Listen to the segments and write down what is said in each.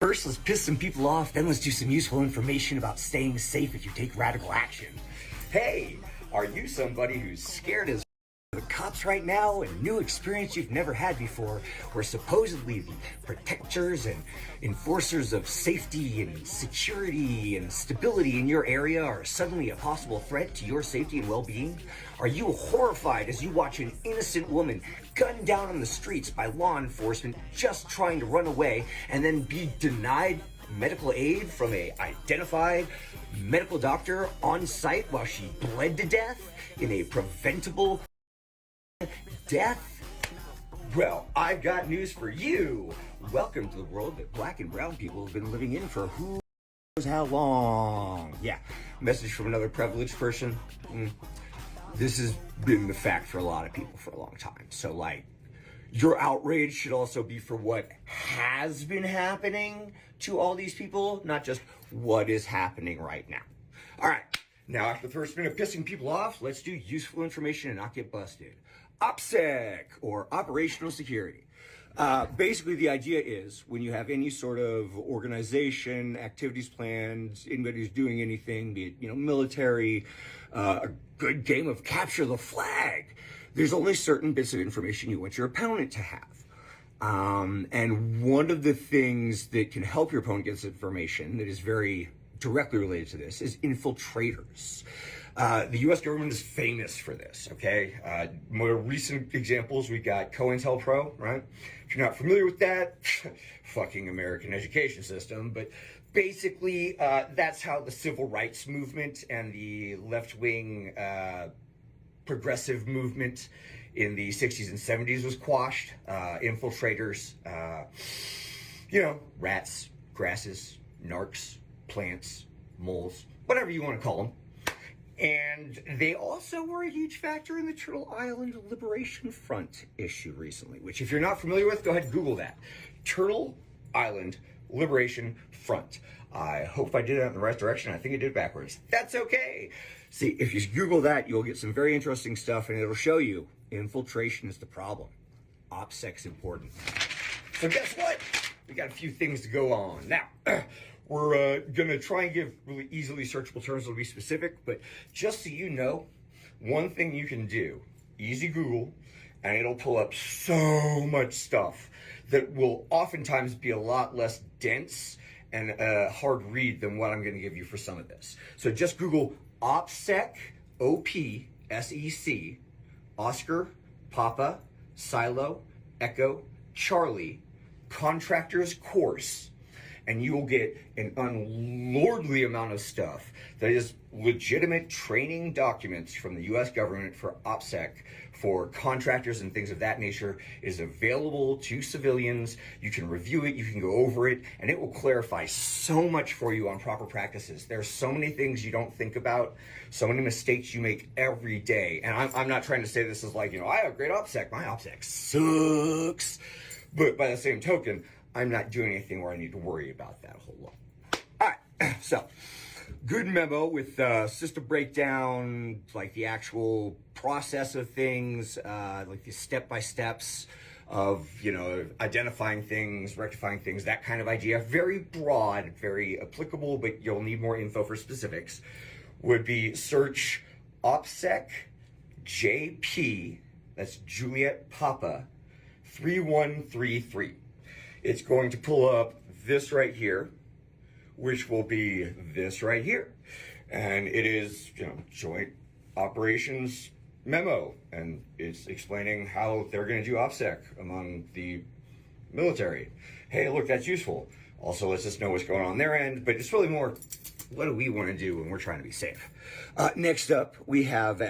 First, let's piss some people off, then let's do some useful information about staying safe if you take radical action. Hey, are you somebody who's scared as the cops right now? A new experience you've never had before, where supposedly the protectors and enforcers of safety and security and stability in your area are suddenly a possible threat to your safety and well-being? Are you horrified as you watch an innocent woman gunned down on the streets by law enforcement just trying to run away and then be denied medical aid from a identified medical doctor on site while she bled to death in a preventable death? Well, I've got news for you. Welcome to the world that black and brown people have been living in for who knows how long. Yeah, message from another privileged person. This has been the fact for a lot of people for a long time. So, like, your outrage should also be for what has been happening to all these people, not just what is happening right now. All right, now after the first minute of pissing people off, let's do useful information and not get busted. Opsec, or operational security. Basically, the idea is when you have any sort of organization, activities planned, anybody who's doing anything, be it military, a good game of capture the flag, there's only certain bits of information you want your opponent to have. And one of the things that can help your opponent get this information that is very directly related to this is infiltrators. The U.S. government is famous for this, okay? More recent examples, we got COINTELPRO, right? If you're not familiar with that, fucking American education system, but basically that's how the civil rights movement and the left-wing progressive movement in the 60s and 70s was quashed. Infiltrators, rats, grasses, narcs, plants, moles, whatever you want to call them. And they also were a huge factor in the Turtle Island Liberation Front issue recently, which if you're not familiar with, go ahead and Google that. Turtle Island Liberation Front. I hope I did it in the right direction. I think I did it backwards. That's okay. See, if you Google that, you'll get some very interesting stuff, and it'll show you infiltration is the problem. Opsec's important. So guess what? We got a few things to go on. Now, we're going to try and give really easily searchable terms that'll be specific, but just so you know, one thing you can do, easy Google, and it'll pull up so much stuff that will oftentimes be a lot less dense and hard read than what I'm going to give you for some of this. So just Google Opsec, O-P-S-E-C, Oscar, Papa, Silo, Echo, Charlie, Contractors Course, and you will get an unlordly amount of stuff that is legitimate training documents from the U.S. government for OPSEC for contractors and things of that nature. It is available to civilians. You can review it, you can go over it, and it will clarify so much for you on proper practices. There are so many things you don't think about, so many mistakes you make every day. And I'm not trying to say this is like, I have great OPSEC. My OPSEC sucks. But by the same token, I'm not doing anything where I need to worry about that a whole lot. All right, so good memo with system breakdown, like the actual process of things, like the step-by-steps of, identifying things, rectifying things, that kind of idea. Very broad, very applicable, but you'll need more info for specifics. Would be search OPSEC JP, that's Juliet Papa, 3133. It's going to pull up this right here, which will be this right here. And it is, Joint Operations Memo. And it's explaining how they're going to do OPSEC among the military. Hey, look, that's useful. Also lets us know what's going on their end, but it's really more, what do we want to do when we're trying to be safe? Next up, we have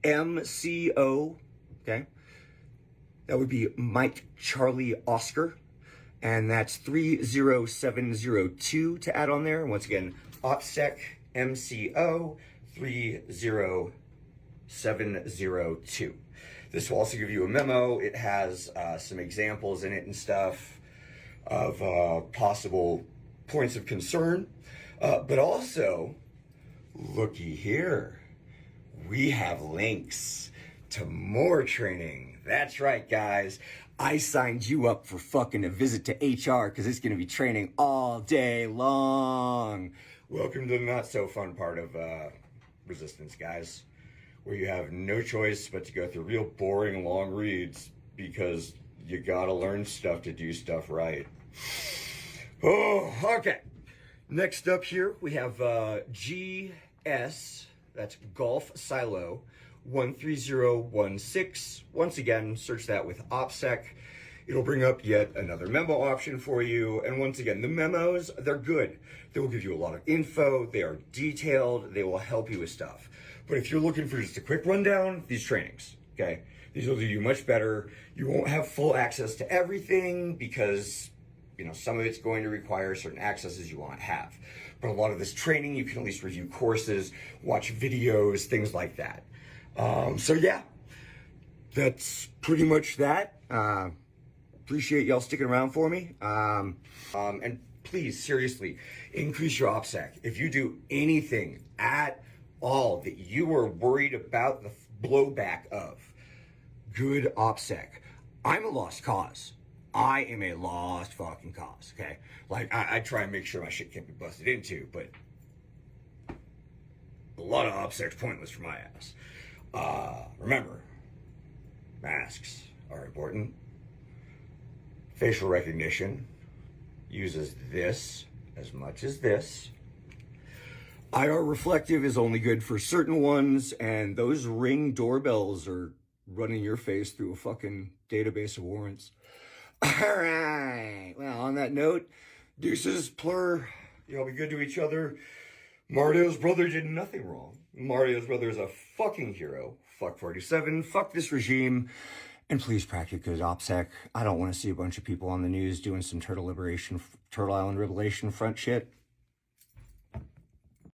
MCO, okay? That would be Mike Charlie Oscar. And that's 30702 to add on there. Once again, OPSEC MCO 30702. This will also give you a memo. It has some examples in it and stuff of possible points of concern. But also, looky here, we have links to more training. That's right, guys. I signed you up for fucking a visit to HR because it's going to be training all day long. Welcome to the not so fun part of resistance, guys, where you have no choice but to go through real boring long reads because you gotta learn stuff to do stuff right. Oh, okay. Next up here, we have GS, that's Golf Silo 13016. Once again, search that with Opsec. It'll bring up yet another memo option for you. And once again, the memos, they're good. They will give you a lot of info. They are detailed. They will help you with stuff. But if you're looking for just a quick rundown, these trainings, okay? These will do you much better. You won't have full access to everything because, you know, some of it's going to require certain accesses you won't have. But a lot of this training, you can at least review courses, watch videos, things like that. So yeah, that's pretty much that. Appreciate y'all sticking around for me. And please, seriously, increase your OPSEC. If you do anything at all that you are worried about the blowback of, good OPSEC. I'm a lost cause. I am a lost fucking cause, okay? Like, I try and make sure my shit can't be busted into, but a lot of OPSEC's pointless for my ass. Remember, masks are important. Facial recognition uses this as much as this. IR reflective is only good for certain ones, and those Ring doorbells are running your face through a fucking database of warrants. All right. Well, on that note, deuces, plur. Y'all be good to each other. Mario's brother did nothing wrong. Mario's brother is a fucking hero. Fuck 47. Fuck this regime. And please practice good OPSEC. I don't want to see a bunch of people on the news doing some Turtle Island Revelation front shit.